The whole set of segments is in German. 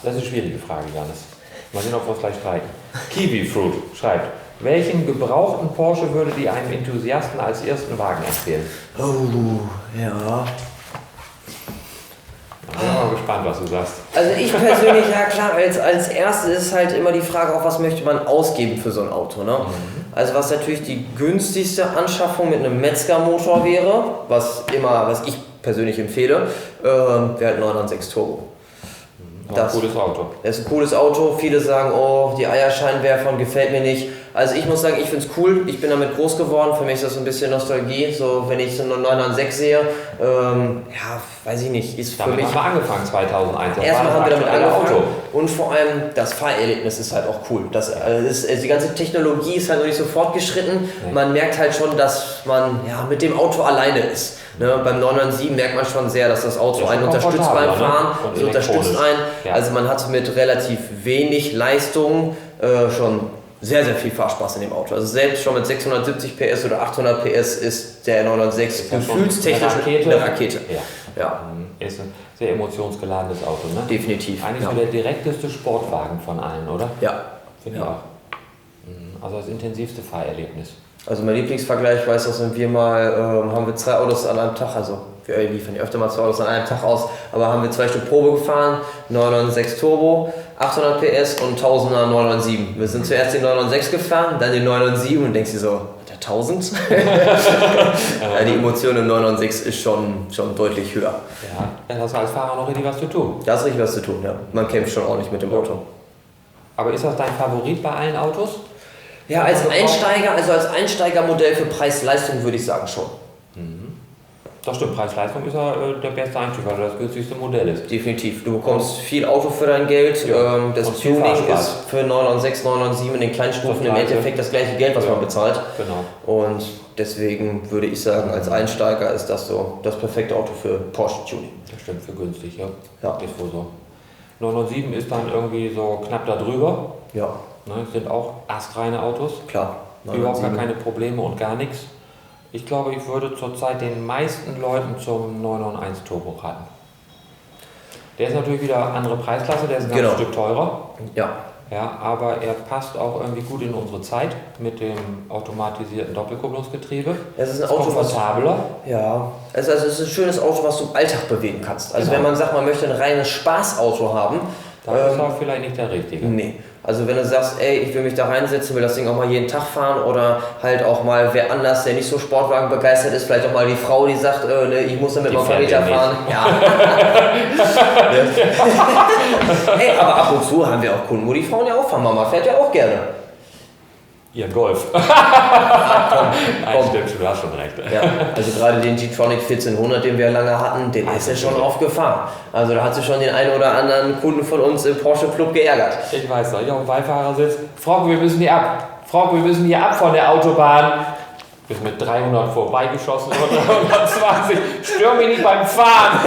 Das ist eine schwierige Frage, Janis. Mal sehen, ob wir uns gleich streiten. Kiwi Fruit schreibt, welchen gebrauchten Porsche würdet ihr einem Enthusiasten als ersten Wagen empfehlen? Oh, ja. Ich bin mal gespannt, was du sagst. Also ich persönlich, ja klar, als erstes ist halt immer die Frage, auch was möchte man ausgeben für so ein Auto. Ne? Also was natürlich die günstigste Anschaffung mit einem Metzger-Motor wäre, was ich persönlich empfehle, wäre halt 996 Turbo. Das ist ein cooles Auto. Das ist ein cooles Auto. Viele sagen, oh, die Eierscheinwerfer gefällt mir nicht. Also ich muss sagen, ich finde es cool. Ich bin damit groß geworden. Für mich ist das ein bisschen Nostalgie. So, wenn ich so einen 996 sehe, ja, weiß ich nicht, ist damit für mich... haben wir angefangen 2001. Erstmal haben wir damit angefangen. Auto. Und vor allem das Fahrerlebnis ist halt auch cool. Die ganze Technologie ist halt noch nicht so fortgeschritten. Nee. Man merkt halt schon, dass man mit dem Auto alleine ist. Ne, beim 997 merkt man schon sehr, dass das Auto einen unterstützt beim Fahren. Es unterstützt einen. Ja. Also man hat mit relativ wenig Leistung schon sehr, sehr viel Fahrspaß in dem Auto. Also selbst schon mit 670 PS oder 800 PS ist der 996 gefühlstechnisch eine Rakete. Ja. Ist ein sehr emotionsgeladenes Auto, ne? Definitiv. Eigentlich so der direkteste Sportwagen von allen, oder? Ja. Finde ich auch. Also das intensivste Fahrerlebnis. Also mein Lieblingsvergleich, weiß das, sind wir mal, haben wir 2 Autos an einem Tag, also wir liefern ja öfter mal 2 Autos an einem Tag aus, aber haben wir 2 Stück Probe gefahren, 996 Turbo, 800 PS und 1000er 997. Wir sind zuerst den 996 gefahren, dann den 997 und denkst dir so, der 1000? Ja, die Emotion im 996 ist schon deutlich höher. Ja, dann hast du als Fahrer noch richtig was zu tun. Da ist richtig was zu tun, ja. Man kämpft schon ordentlich mit dem Auto. Aber ist das dein Favorit bei allen Autos? Ja, als Einsteigermodell für Preis-Leistung würde ich sagen schon. Das stimmt, Preis-Leistung ist ja der beste Einstieg, weil das günstigste Modell ist. Definitiv. Du bekommst viel Auto für dein Geld. Ja. Das Tuning ist für 996, 997 in den Kleinstufen im Endeffekt das gleiche Geld, was man bezahlt. Genau. Und deswegen würde ich sagen, als Einsteiger ist das so das perfekte Auto für Porsche-Tuning. Das stimmt, für günstig, ja. Ja. Ist wohl so. 997 ist dann irgendwie so knapp da drüber. Ja. Ne, sind auch astreine Autos. Klar. Überhaupt gar keine Probleme und gar nichts. Ich glaube, ich würde zurzeit den meisten Leuten zum 991 Turbo raten. Der ist natürlich wieder andere Preisklasse, der ist ein ganzes Stück teurer. Ja. Ja, aber er passt auch irgendwie gut in unsere Zeit mit dem automatisierten Doppelkupplungsgetriebe. Es ist ein Auto, komfortabler. Also es ist ein schönes Auto, was du im Alltag bewegen kannst. Also wenn man sagt, man möchte ein reines Spaßauto haben, dann ist auch vielleicht nicht der richtige. Nee. Also wenn du sagst, ey, ich will mich da reinsetzen, will das Ding auch mal jeden Tag fahren oder halt auch mal wer anders, der nicht so Sportwagen begeistert ist, vielleicht auch mal die Frau, die sagt, ich muss damit mal Verräter fahren. Ja. Hey, aber ab und zu haben wir auch Kunden, wo die Frauen ja auch fahren. Mama fährt ja auch gerne. Ihr Golf. Komm. Stimmt, du hast schon recht. Ja, also gerade den G-Tronic 1400, den wir lange hatten, den ist ja schon aufgefahren. Also da hat sich schon den einen oder anderen Kunden von uns im Porsche Club geärgert. Ich weiß noch, ich auf dem Beifahrersitz. Frau, wir müssen hier ab. Frau, wir müssen hier ab von der Autobahn. Bis mit 300 vorbeigeschossen oder 120. Stör mich nicht beim Fahren.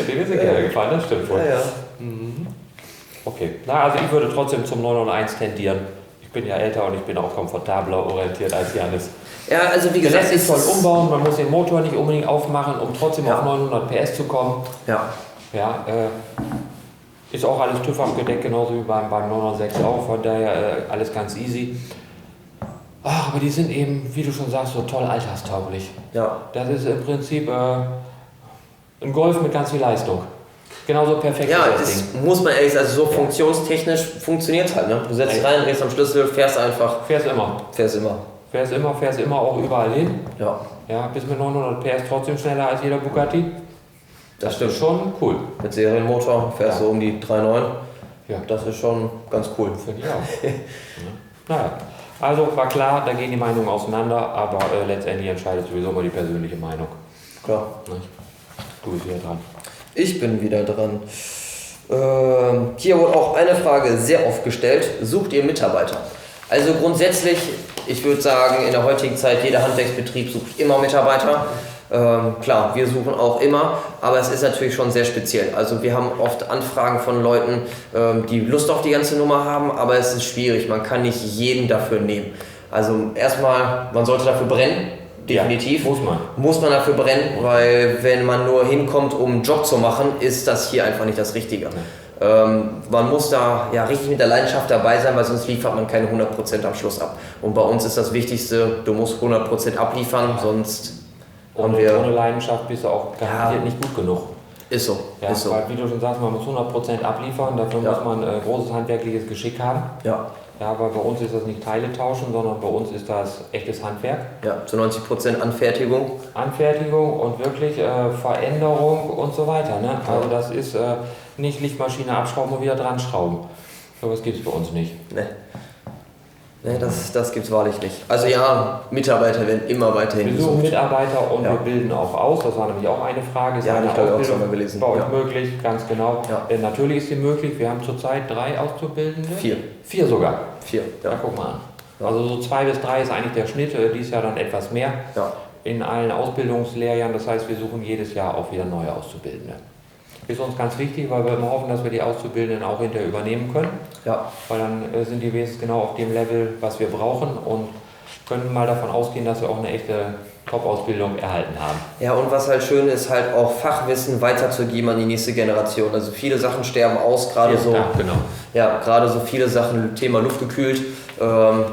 Den ist ja gerne gefahren, das stimmt wohl. Ja. Okay, also ich würde trotzdem zum 991 tendieren. Ich bin ja älter und ich bin auch komfortabler orientiert als Janis. Ja, also wie gesagt, es soll umbauen, man muss den Motor nicht unbedingt aufmachen, um trotzdem auf 900 PS zu kommen. Ja. Ist auch alles TÜV abgedeckt, genauso wie beim 996 auch, von daher alles ganz easy. Aber die sind eben, wie du schon sagst, so toll alltagstauglich. Ja. Das ist im Prinzip ein Golf mit ganz viel Leistung. Genauso perfekt. Ja, das muss man ehrlich sagen, also so funktionstechnisch funktioniert halt. Ne? Du setzt rein, drehst am Schlüssel, fährst einfach. Fährst immer auch überall hin. Ja. Ja, bis mit 900 PS trotzdem schneller als jeder Bugatti. Das stimmt. Ist schon cool. Mit Serienmotor fährst du um die 3,9. Ja. Das ist schon ganz cool. Finde ich auch. Naja, also war klar, da gehen die Meinungen auseinander, aber letztendlich entscheidet sowieso immer die persönliche Meinung. Klar. Du bist wieder dran. Ich bin wieder dran. Hier wurde auch eine Frage sehr oft gestellt. Sucht ihr Mitarbeiter? Also grundsätzlich, ich würde sagen, in der heutigen Zeit, jeder Handwerksbetrieb sucht immer Mitarbeiter. Klar, wir suchen auch immer, aber es ist natürlich schon sehr speziell. Also wir haben oft Anfragen von Leuten, die Lust auf die ganze Nummer haben, aber es ist schwierig. Man kann nicht jeden dafür nehmen. Also erstmal, man sollte dafür brennen. definitiv. Ja, muss man dafür brennen, weil wenn man nur hinkommt, um einen Job zu machen, ist das hier einfach nicht das Richtige. Man muss da ja richtig mit der Leidenschaft dabei sein, weil sonst liefert man keine 100% am Schluss ab. Und bei uns ist das Wichtigste, du musst 100% abliefern, sonst haben wir... Ohne Leidenschaft bist du auch garantiert nicht gut genug. Ist so. Ja, ist so. Weil, wie du schon sagst, man muss 100% abliefern, dafür muss man großes handwerkliches Geschick haben. Ja, aber bei uns ist das nicht Teile tauschen, sondern bei uns ist das echtes Handwerk. Ja, zu 90% Anfertigung. Anfertigung und wirklich Veränderung und so weiter. Ne? Also das ist nicht Lichtmaschine abschrauben und wieder dran schrauben. So was gibt es bei uns nicht. Nee, das gibt es wahrlich nicht. Also ja, Mitarbeiter werden immer weiterhin gesucht. Wir suchen Mitarbeiter und wir bilden auch aus. Das war nämlich auch eine Frage. Ist eine Ausbildung auch gelesen. Bei euch möglich? Ganz genau. Ja. Natürlich ist sie möglich. Wir haben zurzeit 3 Auszubildende. 4 sogar. 4, ja. Guck mal an. Ja. Also so 2 bis 3 ist eigentlich der Schnitt. Dies Jahr dann etwas mehr. Ja. In allen Ausbildungslehrjahren. Das heißt, wir suchen jedes Jahr auch wieder neue Auszubildende. Ist uns ganz wichtig, weil wir immer hoffen, dass wir die Auszubildenden auch hinterher übernehmen können. Ja. Weil dann sind die wenigstens genau auf dem Level, was wir brauchen und können mal davon ausgehen, dass wir auch eine echte Top-Ausbildung erhalten haben. Ja, und was halt schön ist, halt auch Fachwissen weiterzugeben an die nächste Generation. Also viele Sachen sterben aus, gerade so. Ja, genau. Ja, gerade so viele Sachen, Thema luftgekühlt.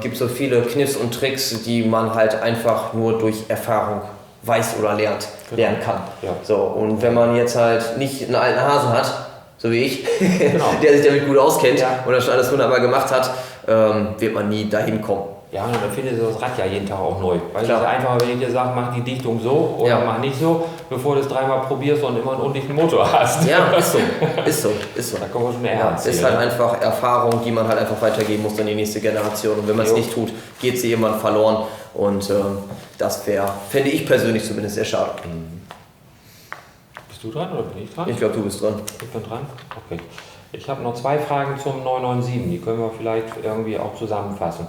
Gibt so viele Kniffs und Tricks, die man halt einfach nur durch Erfahrung weiß oder lernen kann. Ja. So, und wenn man jetzt halt nicht einen alten Hasen hat, so wie ich, der sich damit gut auskennt und das schon alles wunderbar gemacht hat, wird man nie dahin kommen. Ja, und dann findest du das Rad ja jeden Tag auch neu. Weil es ist einfacher, wenn ich dir sage, mach die Dichtung so oder mach nicht so, bevor du es 3-mal probierst und immer einen undichten Motor hast. Ja, ist so. Da kommen wir schon eher ans Ziel. Ist halt einfach Erfahrung, die man halt einfach weitergeben muss an die nächste Generation. Und wenn man es nicht tut, geht sie irgendwann verloren. Und das fände ich persönlich zumindest sehr schade. Bist du dran oder bin ich dran? Ich glaube, du bist dran. Ich bin dran? Okay. Ich habe noch 2 Fragen zum 997, die können wir vielleicht irgendwie auch zusammenfassen.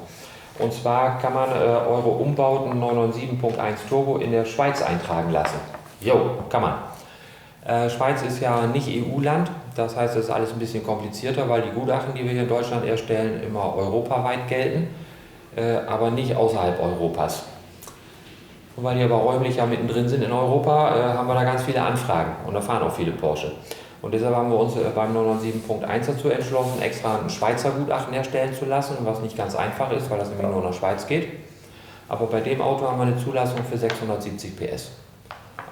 Und zwar kann man eure Umbauten 997.1 Turbo in der Schweiz eintragen lassen. Jo, kann man. Schweiz ist ja nicht EU-Land, das heißt, es ist alles ein bisschen komplizierter, weil die Gutachten, die wir hier in Deutschland erstellen, immer europaweit gelten, aber nicht außerhalb Europas. Und weil die aber räumlich ja mittendrin sind in Europa, haben wir da ganz viele Anfragen und da fahren auch viele Porsche. Und deshalb haben wir uns beim 997.1 dazu entschlossen, extra ein Schweizer Gutachten erstellen zu lassen, was nicht ganz einfach ist, weil das nämlich nur in der Schweiz geht. Aber bei dem Auto haben wir eine Zulassung für 670 PS.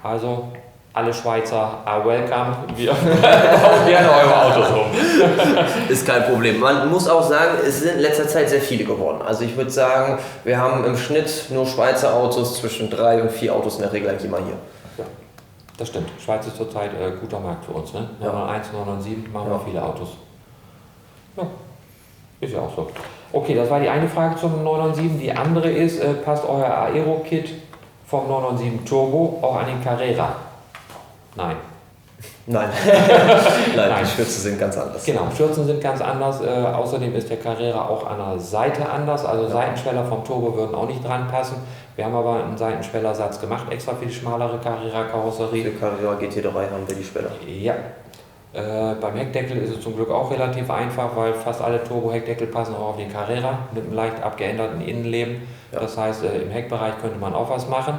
Also alle Schweizer are welcome, wir bauen gerne eure Autos um. Ist kein Problem. Man muss auch sagen, es sind in letzter Zeit sehr viele geworden. Also ich würde sagen, wir haben im Schnitt nur Schweizer Autos, zwischen 3 und 4 Autos in der Regel eigentlich immer hier. Ja, das stimmt. Schweiz ist zurzeit guter Markt für uns. Ne? 901, 997 machen wir viele Autos. Ja, ist ja auch so. Okay, das war die eine Frage zum 997. Die andere ist, passt euer Aero-Kit vom 997 Turbo auch an den Carrera? Nein. Nein, die Schürzen sind ganz anders. Genau, Schürzen sind ganz anders. Außerdem ist der Carrera auch an der Seite anders. Also Seitenschweller vom Turbo würden auch nicht dran passen. Wir haben aber einen Seitenschwellersatz gemacht, extra für die schmalere Carrera-Karosserie. Für Carrera GT3 haben wir die Schweller. Ja. Beim Heckdeckel ist es zum Glück auch relativ einfach, weil fast alle Turbo-Heckdeckel passen auch auf den Carrera mit einem leicht abgeänderten Innenleben. Ja. Das heißt, im Heckbereich könnte man auch was machen.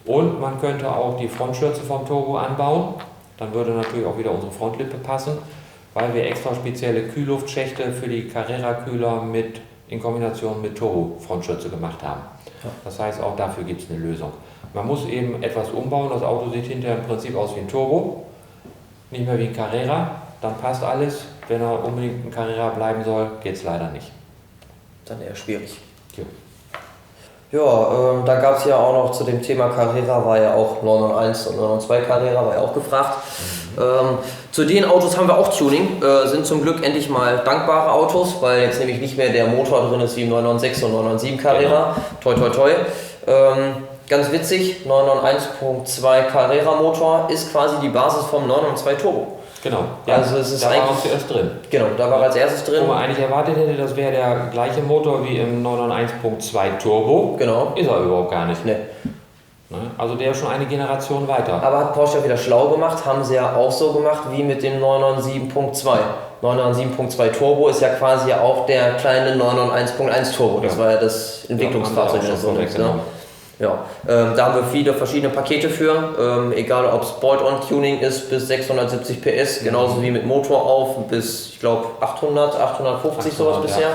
Und man könnte auch die Frontschürze vom Turbo anbauen. Dann würde natürlich auch wieder unsere Frontlippe passen, weil wir extra spezielle Kühlluftschächte für die Carrera-Kühler in Kombination mit Turbo-Frontschürze gemacht haben. Ja. Das heißt, auch dafür gibt es eine Lösung. Man muss eben etwas umbauen. Das Auto sieht hinterher im Prinzip aus wie ein Turbo, nicht mehr wie ein Carrera. Dann passt alles. Wenn er unbedingt ein Carrera bleiben soll, geht es leider nicht. Dann eher schwierig. Ja. Ja, da gab es ja auch noch zu dem Thema Carrera, war ja auch 991 und 992 Carrera, war ja auch gefragt. Zu den Autos haben wir auch Tuning, sind zum Glück endlich mal dankbare Autos, weil jetzt nämlich nicht mehr der Motor drin ist wie im 996 und 997 Carrera. Genau. Toi toi toi. Ganz witzig, 991.2 Carrera Motor ist quasi die Basis vom 992 Turbo. Genau, ja, also es ist da war er zuerst drin. Genau, da war er als erstes drin. Wo man eigentlich erwartet hätte, das wäre der gleiche Motor wie im 991.2 Turbo. Genau. Ist er überhaupt gar nicht. Nee. Also der ist schon eine Generation weiter. Aber hat Porsche wieder schlau gemacht, haben sie ja auch so gemacht wie mit dem 997.2. 997.2 Turbo ist ja quasi auch der kleine 991.1 Turbo. Das war ja das Entwicklungsfahrzeug. Ja, da haben wir viele verschiedene Pakete für, egal ob es Bolt-on-Tuning ist bis 670 PS, genauso wie mit Motor auf bis, ich glaube, 850 sowas bisher.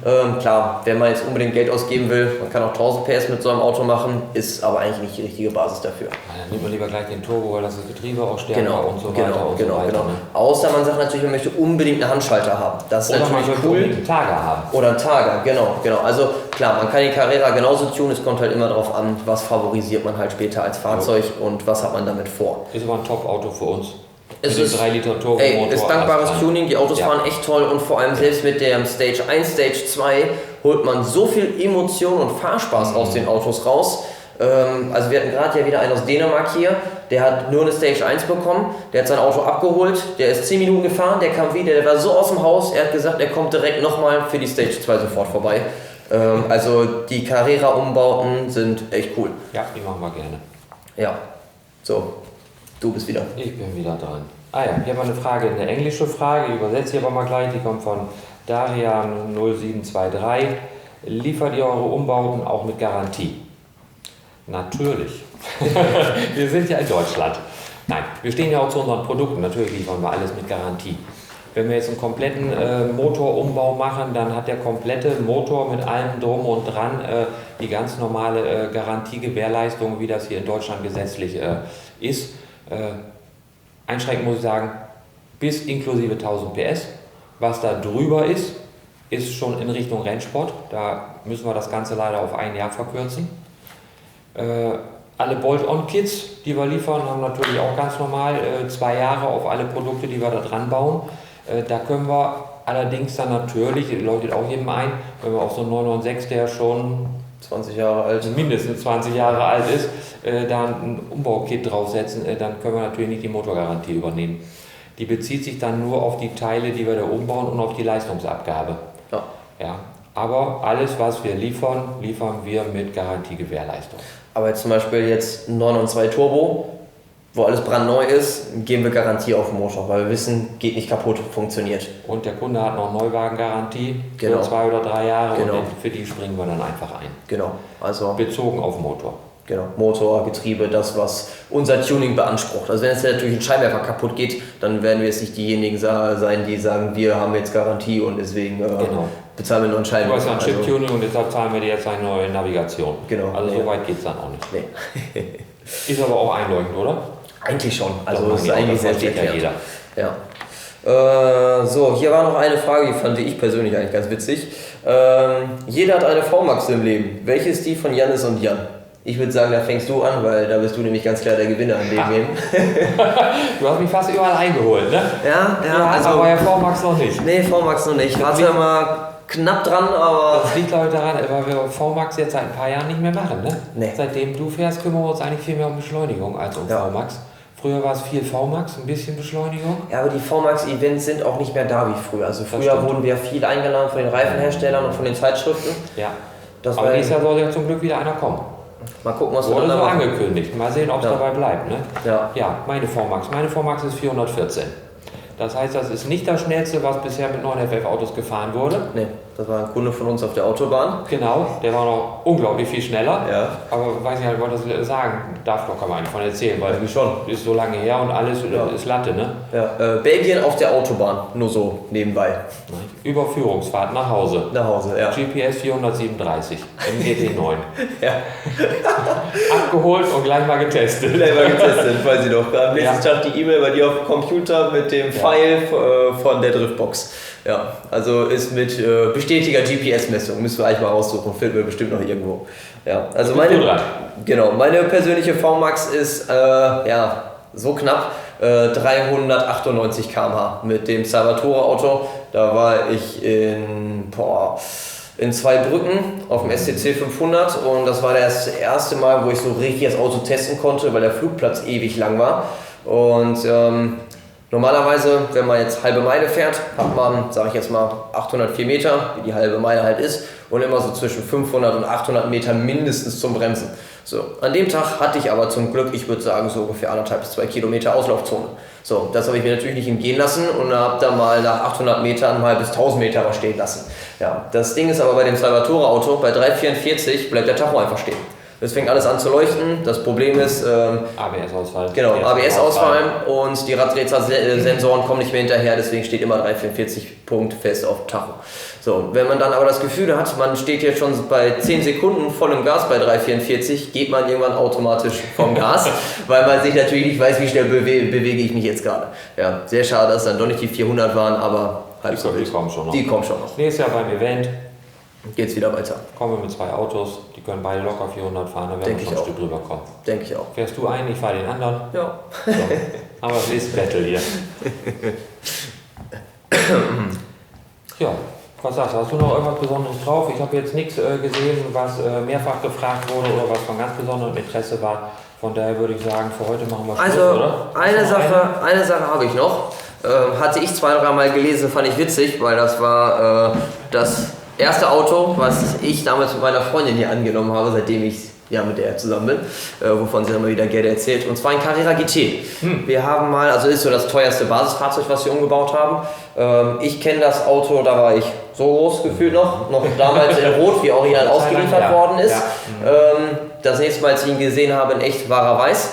Ja. Klar, wenn man jetzt unbedingt Geld ausgeben will, man kann auch 1000 PS mit so einem Auto machen, ist aber eigentlich nicht die richtige Basis dafür. Dann nimmt man lieber gleich den Turbo, weil das Getriebe auch stärker und so weiter und so weiter. Genau. Außer man sagt natürlich, man möchte unbedingt einen Handschalter haben. Das ist oder natürlich man cool. Einen Targa haben. Oder einen Targa, genau. Also klar, man kann die Carrera genauso tunen, es kommt halt immer darauf an, was favorisiert man halt später als Fahrzeug und was hat man damit vor. Ist aber ein Top-Auto für uns. Es ist 3 Liter Turbomotor. Ist dankbares Tuning, die Autos fahren echt toll und vor allem selbst mit dem Stage 1, Stage 2 holt man so viel Emotion und Fahrspaß aus den Autos raus. Also wir hatten gerade ja wieder einen aus Dänemark hier, der hat nur eine Stage 1 bekommen, der hat sein Auto abgeholt, der ist 10 Minuten gefahren, der kam wieder, der war so aus dem Haus, er hat gesagt, er kommt direkt nochmal für die Stage 2 sofort vorbei. Also die Carrera-Umbauten sind echt cool. Ja, die machen wir gerne. Ja, so, du bist wieder. Ich bin wieder dran. Hier haben wir eine Frage, eine englische Frage, ich übersetze ich aber mal gleich, die kommt von Darian0723. Liefert ihr eure Umbauten auch mit Garantie? Natürlich. Wir sind ja in Deutschland. Nein, wir stehen ja auch zu unseren Produkten, natürlich liefern wir alles mit Garantie. Wenn wir jetzt einen kompletten Motorumbau machen, dann hat der komplette Motor mit allem drum und dran die ganz normale Garantiegewährleistung, wie das hier in Deutschland gesetzlich ist. Einschränkend muss ich sagen, bis inklusive 1000 PS. Was da drüber ist, ist schon in Richtung Rennsport. Da müssen wir das Ganze leider auf ein Jahr verkürzen. Alle Bolt-on-Kits, die wir liefern, haben natürlich auch ganz normal 2 Jahre auf alle Produkte, die wir da dran bauen. Da können wir allerdings dann natürlich, leuchtet auch jedem ein, wenn wir auf so einen 996, der schon 20 Jahre alt, mindestens 20 Jahre alt ist, da ein Umbaukit draufsetzen, dann können wir natürlich nicht die Motorgarantie übernehmen. Die bezieht sich dann nur auf die Teile, die wir da umbauen und auf die Leistungsabgabe. Ja. Aber alles, was wir liefern, liefern wir mit Garantiegewährleistung. Aber jetzt zum Beispiel jetzt 992 Turbo, wo alles brandneu ist, geben wir Garantie auf den Motor, weil wir wissen, geht nicht kaputt, funktioniert. Und der Kunde hat noch Neuwagengarantie für 2 oder 3 Jahre und für die springen wir dann einfach ein. Genau, also bezogen auf Motor. Genau, Motor, Getriebe, das was unser Tuning beansprucht. Also wenn jetzt natürlich ein Scheinwerfer kaputt geht, dann werden wir jetzt nicht diejenigen sein, die sagen, wir haben jetzt Garantie und deswegen bezahlen wir nur einen Scheinwerfer. Du hast ja ein Chip-Tuning und deshalb zahlen wir dir jetzt eine neue Navigation. Genau. Also so weit geht es dann auch nicht. Nee. Ist aber auch einleuchtend, oder? Eigentlich schon. Also das ist eigentlich sehr ja jeder. Ja. So, hier war noch eine Frage, die fand ich persönlich eigentlich ganz witzig. Jeder hat eine VMAX im Leben. Welche ist die von Jannis und Jan? Ich würde sagen, da fängst du an, weil da bist du nämlich ganz klar der Gewinner an dem Game. Du hast mich fast überall eingeholt, ne? Ja, also, aber ja VMAX noch nicht. Nee, VMAX noch nicht. Warte mal knapp dran, aber... Das liegt Leute daran, weil wir VMAX jetzt seit ein paar Jahren nicht mehr machen, ne? Nee. Seitdem du fährst, kümmern wir uns eigentlich viel mehr um Beschleunigung als um VMAX. Früher war es viel VMAX, ein bisschen Beschleunigung. Ja, aber die VMAX-Events sind auch nicht mehr da wie früher. Also früher wurden wir viel eingeladen von den Reifenherstellern und von den Zeitschriften. Ja, aber nächstes Jahr soll ja zum Glück wieder einer kommen. Mal gucken, was wir dann machen. Angekündigt. Mal sehen, ob es dabei bleibt. Ne? Ja, meine VMAX. Meine VMAX ist 414. Das heißt, das ist nicht das schnellste, was bisher mit 9FF-Autos gefahren wurde. Nee, das war ein Kunde von uns auf der Autobahn. Genau, der war noch unglaublich viel schneller. Ja. Aber weiß nicht, wollte das sagen, darf doch, kann man eigentlich von erzählen, weil ja, schon. Ist so lange her und alles ist Latte, ne? Ja, Belgien auf der Autobahn, nur so nebenbei. Überführungsfahrt nach Hause. Nach Hause, ja. GPS 437 im GT9. Ja. Abgeholt und gleich mal getestet. Gleich mal getestet, weiß ich noch. Am nächsten Tag die E-Mail bei dir auf dem Computer mit dem File von der Driftbox. Ja, also ist mit bestätiger GPS-Messung. Müssen wir eigentlich mal raussuchen, finden wir bestimmt noch irgendwo. Ja, also meine persönliche VMAX ist so knapp 398 km/h mit dem Salvatore-Auto. Da war ich in Zweibrücken auf dem STC 500 und das war das erste Mal, wo ich so richtig das Auto testen konnte, weil der Flugplatz ewig lang war. Und normalerweise, wenn man jetzt halbe Meile fährt, hat man, sage ich jetzt mal, 804 Meter, wie die halbe Meile halt ist, und immer so zwischen 500 und 800 Meter mindestens zum Bremsen. So, an dem Tag hatte ich aber zum Glück, ich würde sagen, so ungefähr 1,5 bis 2 Kilometer Auslaufzone. So, das habe ich mir natürlich nicht entgehen lassen und habe dann mal nach 800 Metern mal bis 1000 Meter stehen lassen. Ja, das Ding ist aber bei dem Salvatore-Auto, bei 3,44 bleibt der Tacho einfach stehen. Es fängt alles an zu leuchten. Das Problem ist... ABS-Ausfall. Genau, ABS-Ausfall und die Raddrehzahlsensoren kommen nicht mehr hinterher, deswegen steht immer 344 Punkt fest auf Tacho. So, wenn man dann aber das Gefühl hat, man steht jetzt schon bei 10 Sekunden voll im Gas bei 344, geht man irgendwann automatisch vom Gas, weil man sich natürlich nicht weiß, wie schnell bewege ich mich jetzt gerade. Ja, sehr schade, dass dann doch nicht die 400 waren, aber halb so wild. Die kommen schon noch. Die kommen schon noch. Nächstes Jahr beim Event geht's wieder weiter. Kommen wir mit 2 Autos, die können beide locker 400 fahren, dann werden wir schon ein Stück drüber kommen. Denke ich auch. Fährst du einen, ich fahre den anderen? Ja. So. Aber es ist Battle hier. Ja, was sagst du? Hast du noch irgendwas Besonderes drauf? Ich habe jetzt nichts gesehen, was mehrfach gefragt wurde oder was von ganz besonderem Interesse war. Von daher würde ich sagen, für heute machen wir Schluss, also, oder? Eine Sache habe ich noch. Hatte ich 2-3 Mal gelesen, fand ich witzig, weil das war das erste Auto, was ich damals mit meiner Freundin hier angenommen habe, seitdem ich mit der zusammen bin, wovon sie immer wieder gerne erzählt. Und zwar ein Carrera GT. Wir haben mal, also ist so das teuerste Basisfahrzeug, was wir umgebaut haben. Ich kenne das Auto, da war ich so groß gefühlt noch damals in Rot, wie original ausgeliefert worden ist. Das nächste Mal, als ich ihn gesehen habe, in echt, war er weiß.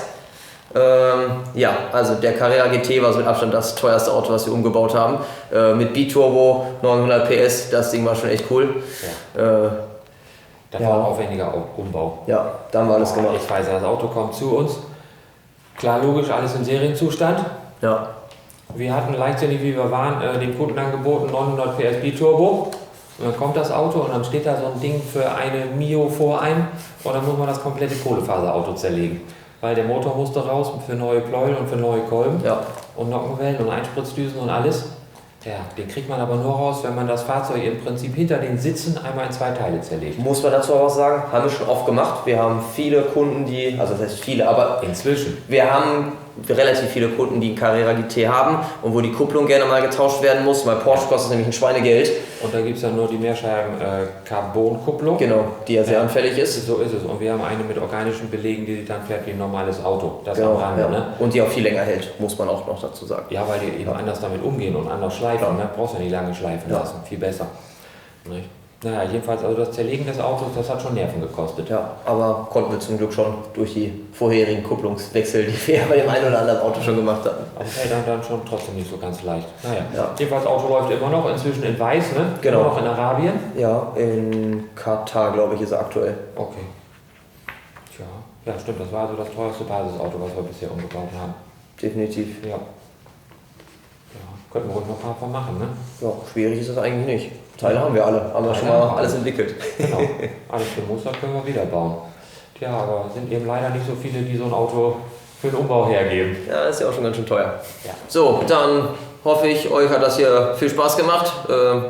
Also der Carrera GT war so mit Abstand das teuerste Auto, was wir umgebaut haben. Mit Biturbo, 900 PS, das Ding war schon echt cool. Das war ein aufwendiger Umbau. Ja, da haben wir alles gemacht. Ich weiß, das Auto kommt zu uns. Klar, logisch, alles im Serienzustand. Ja. Wir hatten leichtsinnig, wie wir waren, dem Kunden angeboten 900 PS Biturbo. Und dann kommt das Auto und dann steht da so ein Ding für eine Mio vor einem und dann muss man das komplette Kohlefaserauto zerlegen. Weil der Motor musste raus für neue Pleuel und für neue Kolben und Nockenwellen und Einspritzdüsen und alles. Ja, den kriegt man aber nur raus, wenn man das Fahrzeug im Prinzip hinter den Sitzen einmal in 2 Teile zerlegt. Muss man dazu auch was sagen, haben wir schon oft gemacht. Wir haben viele Kunden, das heißt viele, aber inzwischen. Wir haben relativ viele Kunden, die einen Carrera GT haben und wo die Kupplung gerne mal getauscht werden muss, weil Porsche kostet nämlich ein Schweinegeld. Und da gibt es ja nur die Mehrscheiben Carbon-Kupplung. Genau, die ja sehr anfällig ist. So ist es. Und wir haben eine mit organischen Belegen, die sich dann fährt wie ein normales Auto. Das am Rande, ne? Und die auch viel länger hält, muss man auch noch dazu sagen. Ja, weil die eben anders damit umgehen und anders schleifen. Ne? Brauchst du ja nicht lange schleifen lassen. Viel besser. Nicht? Naja, jedenfalls, also das Zerlegen des Autos, das hat schon Nerven gekostet. Ja, aber konnten wir zum Glück schon durch die vorherigen Kupplungswechsel, die wir bei dem einen oder anderen Auto schon gemacht hatten. Aber fällt dann schon trotzdem nicht so ganz leicht. Naja, jedenfalls, das Auto läuft immer noch, inzwischen in Weiß, ne? Genau. Immer noch in Arabien. Ja, in Katar, glaube ich, ist er aktuell. Okay. Tja, ja stimmt, das war also das teuerste Basisauto, was wir bisher umgebaut haben. Definitiv. Ja. Könnten wir ruhig noch ein paar von machen, ne? Ja, schwierig ist das eigentlich nicht. Teile haben wir alle, haben wir schon mal alles entwickelt. Genau, alles gemustert können wir wieder bauen. Tja, aber sind eben leider nicht so viele, die so ein Auto für den Umbau hergeben. Ja, das ist ja auch schon ganz schön teuer. Ja. So, dann hoffe ich, euch hat das hier viel Spaß gemacht,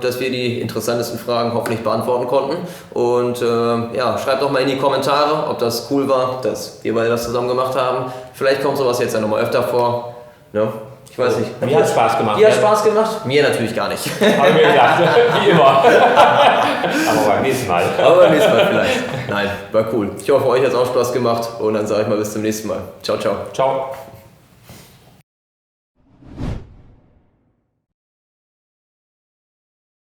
dass wir die interessantesten Fragen hoffentlich beantworten konnten. Und schreibt doch mal in die Kommentare, ob das cool war, dass wir beide das zusammen gemacht haben. Vielleicht kommt sowas jetzt ja nochmal öfter vor. Ne? Ich weiß nicht. Mir hat Spaß gemacht. Dir hat Spaß gemacht? Mir natürlich gar nicht. Habe mir gedacht, wie immer. Aber beim nächsten Mal. Vielleicht. Nein, war cool. Ich hoffe, euch hat es auch Spaß gemacht und dann sage ich mal bis zum nächsten Mal. Ciao, ciao. Ciao.